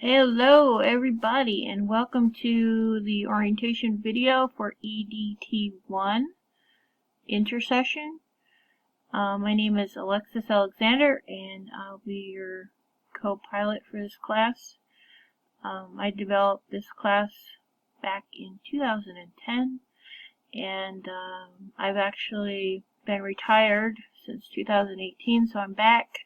Hello everybody and welcome to the orientation video for EDT1 Intersession. My name is Alexis Alexander and I'll be your co-pilot for this class. I developed this class back in 2010 and I've actually been retired since 2018, so I'm back.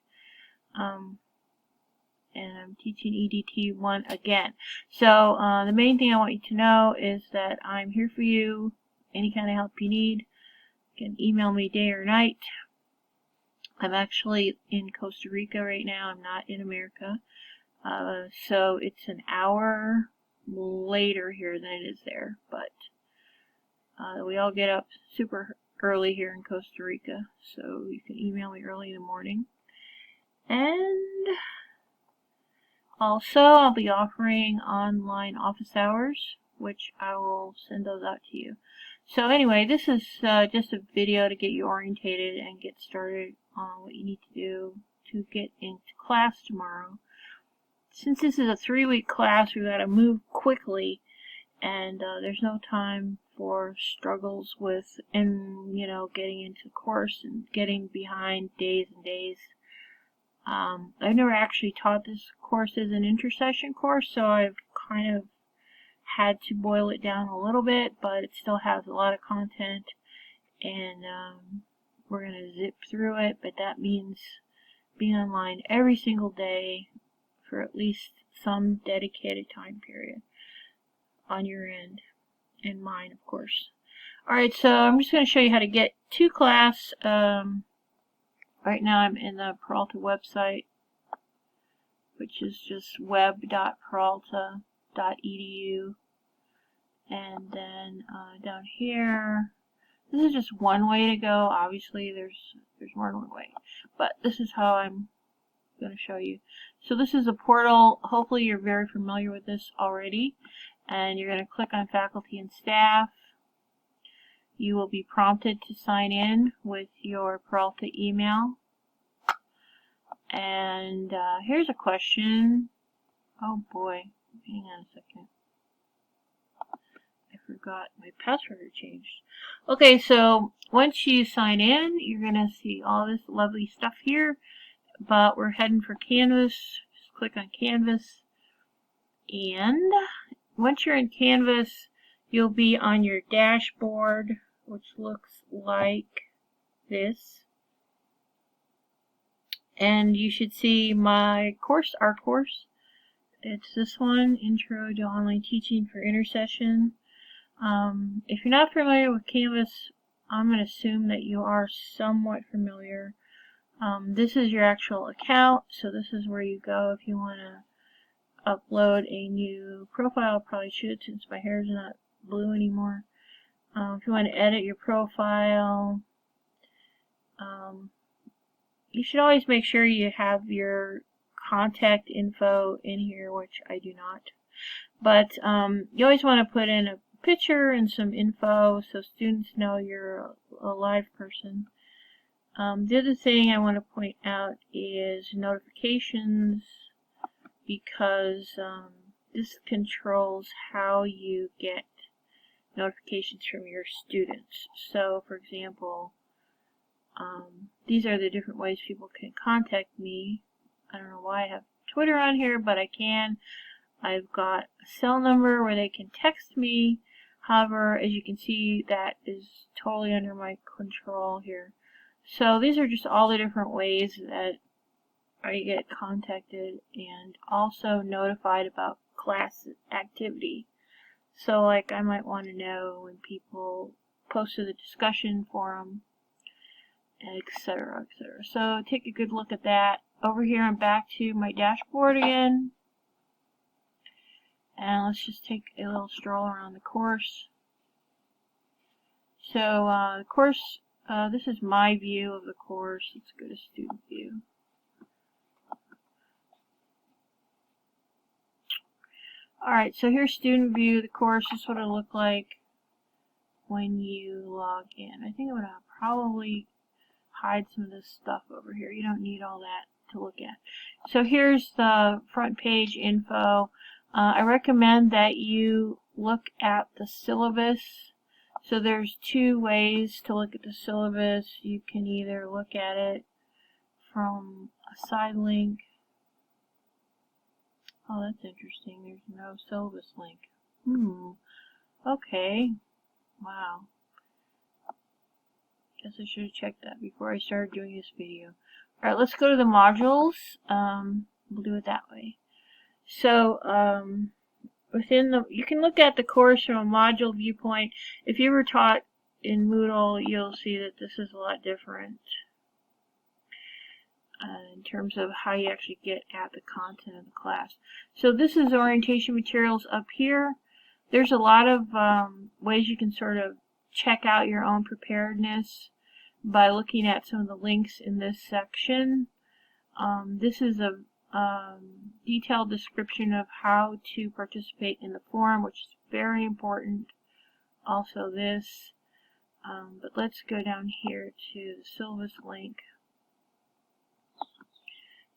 And I'm teaching EDT1 again. So the main thing I want you to know is that I'm here for you. Any kind of help you need, you can email me day or night. I'm actually in Costa Rica right now. I'm not in America. So it's an hour later here than it is there. But we all get up super early here in Costa Rica. So you can email me early in the morning. And also, I'll be offering online office hours, which I will send those out to you. So anyway, this is just a video to get you orientated and get started on what you need to do to get into class tomorrow. Since this is a 3-week class, we've got to move quickly, and there's no time for struggles with, getting into the course and getting behind days and days. I've never actually taught this course as an Intersession course, so I've kind of had to boil it down a little bit, but it still has a lot of content, and we're going to zip through it, but that means being online every single day for at least some dedicated time period on your end, and mine, of course. Alright, so I'm just going to show you how to get to class. Right now I'm in the Peralta website, which is just web.peralta.edu. And then down here, this is just one way to go. Obviously there's more than one way, but this is how I'm going to show you. So this is a portal. Hopefully you're very familiar with this already. And you're going to click on faculty and staff. You will be prompted to sign in with your Peralta email. And here's a question. Oh boy, hang on a second. I forgot my password changed. Okay, so once you sign in, you're going to see all this lovely stuff here. But we're heading for Canvas. Just click on Canvas. And once you're in Canvas, you'll be on your dashboard, which looks like this. And you should see my course, our course. It's this one, Intro to Online Teaching for Intersession. If you're not familiar with Canvas, I'm going to assume that you are somewhat familiar. This is your actual account, so this is where you go if you want to upload a new profile. Probably should, since my hair is not blue anymore. If you want to edit your profile, you should always make sure you have your contact info in here, which I do not. But you always want to put in a picture and some info so students know you're a live person. The other thing I want to point out is notifications, because this controls how you get notifications from your students. So, for example, these are the different ways people can contact me. I don't know why I have Twitter on here, but I can. I've got a cell number where they can text me. However, as you can see, that is totally under my control here. So these are just all the different ways that I get contacted and also notified about class activity. So like I might want to know when people post to the discussion forum, etc., etc. So take a good look at that. Over here I'm back to my dashboard again. And let's just take a little stroll around the course. So the course, this is my view of the course. Let's go to student view. Alright, so here's student view of the course. This is what it'll look like when you log in. I think I'm going to probably hide some of this stuff over here. You don't need all that to look at. So here's the front page info. I recommend that you look at the syllabus. So there's two ways to look at the syllabus. You can either look at it from a side link. Oh, that's interesting. There's no syllabus link. Okay. Wow. Guess I should have checked that before I started doing this video. Alright, let's go to the modules. We'll do it that way. So, you can look at the course from a module viewpoint. If you were taught in Moodle, you'll see that this is a lot different in terms of how you actually get at the content of the class. So this is orientation materials up here. There's a lot of ways you can sort of check out your own preparedness by looking at some of the links in this section. This is a detailed description of how to participate in the forum, which is very important. Also this. But let's go down here to the syllabus link.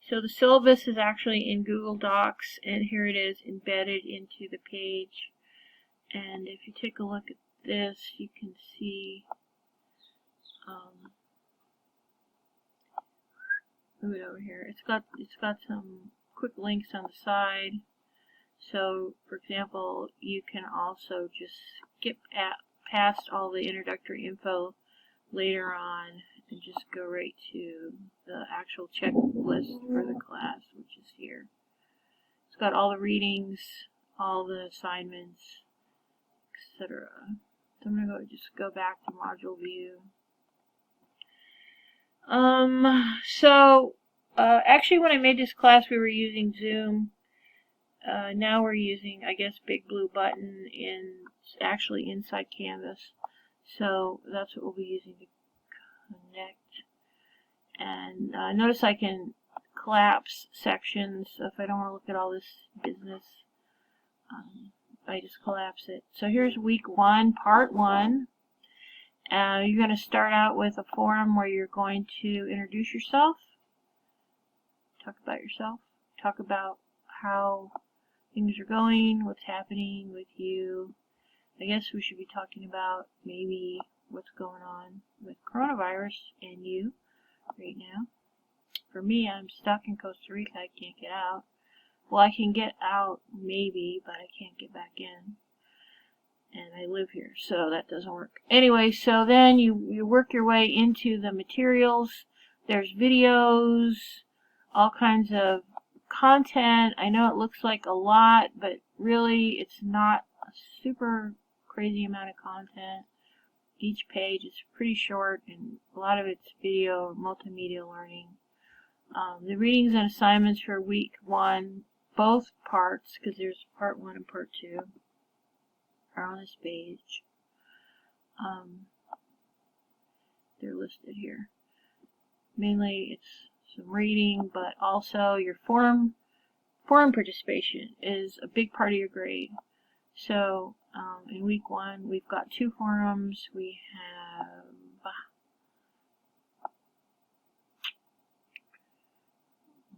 So the syllabus is actually in Google Docs, and here it is embedded into the page. And if you take a look at this, you can see move it over here. It's got some quick links on the side. So, for example, you can also just skip past all the introductory info later on and just go right to the actual checklist for the class, which is here. It's got all the readings, all the assignments, etc. So I'm going to just go back to module view. Actually when I made this class we were using Zoom. Now we're using, I guess, Big Blue Button actually inside Canvas. So that's what we'll be using to connect. And notice I can collapse sections. So if I don't want to look at all this business, I just collapse it. So here's week 1, part 1. You're going to start out with a forum where you're going to introduce yourself, talk about yourself, talk about how things are going, what's happening with you. I guess we should be talking about maybe what's going on with coronavirus and you right now. For me, I'm stuck in Costa Rica. I can't get out. Well, I can get out maybe, but I can't get back in. And I live here, so that doesn't work. Anyway, so then you work your way into the materials. There's videos, all kinds of content. I know it looks like a lot, but really it's not a super crazy amount of content. Each page is pretty short, and a lot of it's video, multimedia learning. The readings and assignments for week 1, both parts, because there's part 1 and part 2. Are on this page. They're listed here. Mainly it's some reading, but also your forum participation is a big part of your grade. So in week 1 we've got 2 forums. We have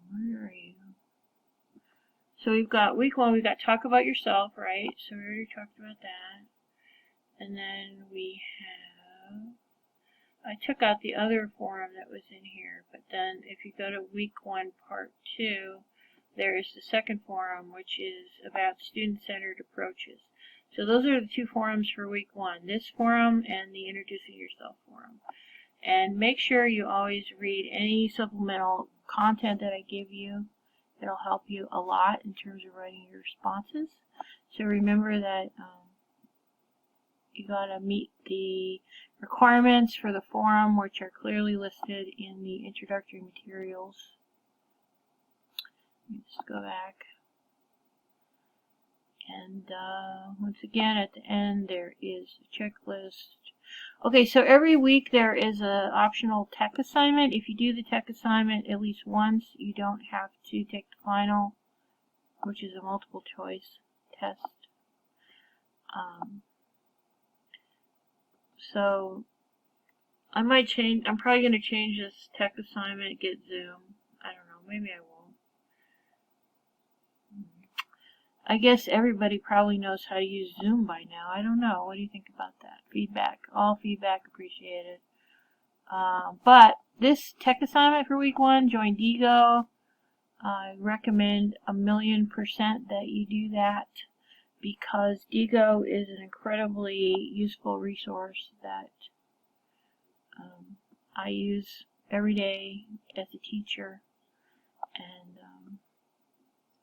where are you? So we've got week 1, we've got talk about yourself, right? So we already talked about that. And then we have, I took out the other forum that was in here, but then if you go to week 1, part 2, there is the second forum, which is about student-centered approaches. So those are the 2 forums for week 1, this forum and the introducing yourself forum. And make sure you always read any supplemental content that I give you. It'll help you a lot in terms of writing your responses. So remember that you gotta meet the requirements for the forum, which are clearly listed in the introductory materials. Let me just go back. And once again, at the end, there is a checklist. Okay, so every week there is an optional tech assignment. If you do the tech assignment at least once, you don't have to take the final, which is a multiple choice test. So I'm probably going to change this tech assignment, get Zoom. I don't know, maybe I won't. I guess everybody probably knows how to use Zoom by now. I don't know. What do you think about that? Feedback. All feedback appreciated. But this tech assignment for week 1, join Digo. I recommend 1,000,000% that you do that, because Digo is an incredibly useful resource that I use every day as a teacher, and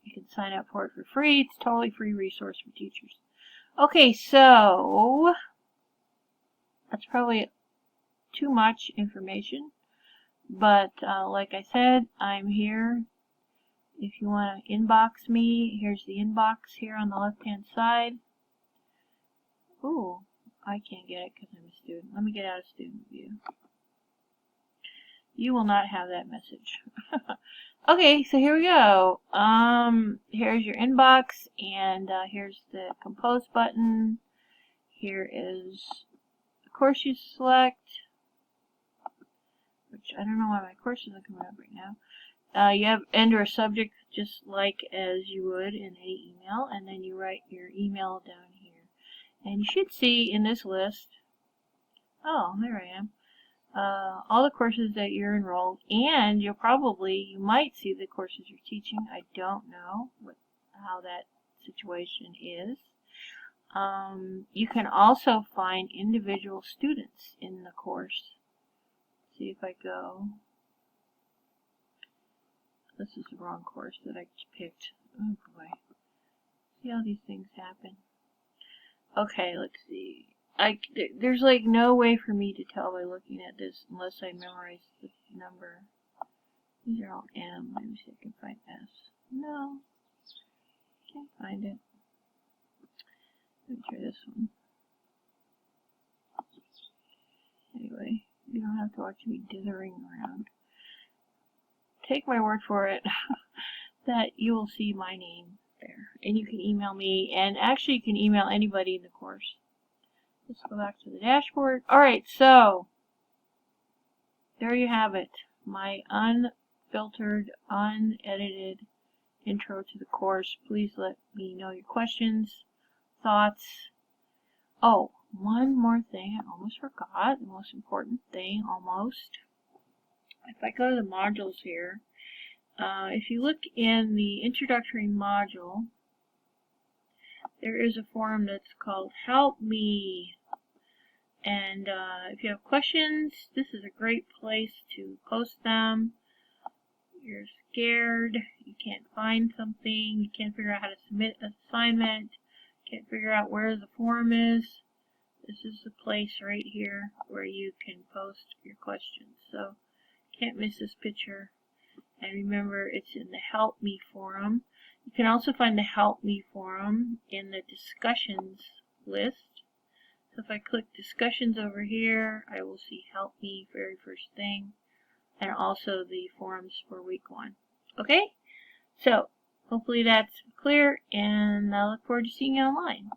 you can sign up for it for free. It's a totally free resource for teachers. Okay, so that's probably too much information, but like I said, I'm here. If you want to inbox me, here's the inbox here on the left hand side. Ooh, I can't get it because I'm a student. Let me get out of student view. You will not have that message. Okay, so here we go. Here's your inbox, and here's the compose button. Here is the course you select, which I don't know why my course isn't coming up right now. You have enter a subject just like as you would in any email, and then you write your email down here. And you should see in this list, oh, there I am, all the courses that you're enrolled, and you might see the courses you're teaching. I don't know how that situation is. You can also find individual students in the course. See if I go. This is the wrong course that I just picked. Oh boy. See how these things happen. Okay, let's see. There's like no way for me to tell by looking at this unless I memorize the number. These are all M. Let me see if I can find S. No. Can't find it. Let me try this one. Anyway, you don't have to watch me dithering around. Take my word for it that you will see my name there. And you can email me, and actually you can email anybody in the course. Let's go back to the dashboard. Alright, so there you have it. My unfiltered, unedited intro to the course. Please let me know your questions, thoughts. Oh, one more thing I almost forgot. The most important thing, almost. If I go to the modules here, if you look in the introductory module, there is a forum that's called Help Me. And if you have questions, this is a great place to post them. You're scared, you can't find something, you can't figure out how to submit an assignment, can't figure out where the forum is. This is the place right here where you can post your questions. So can't miss this picture. And remember, it's in the Help Me forum. You can also find the Help Me forum in the discussions list. So if I click discussions over here, I will see Help Me very first thing, and also the forums for week 1. Okay? So hopefully that's clear, and I look forward to seeing you online.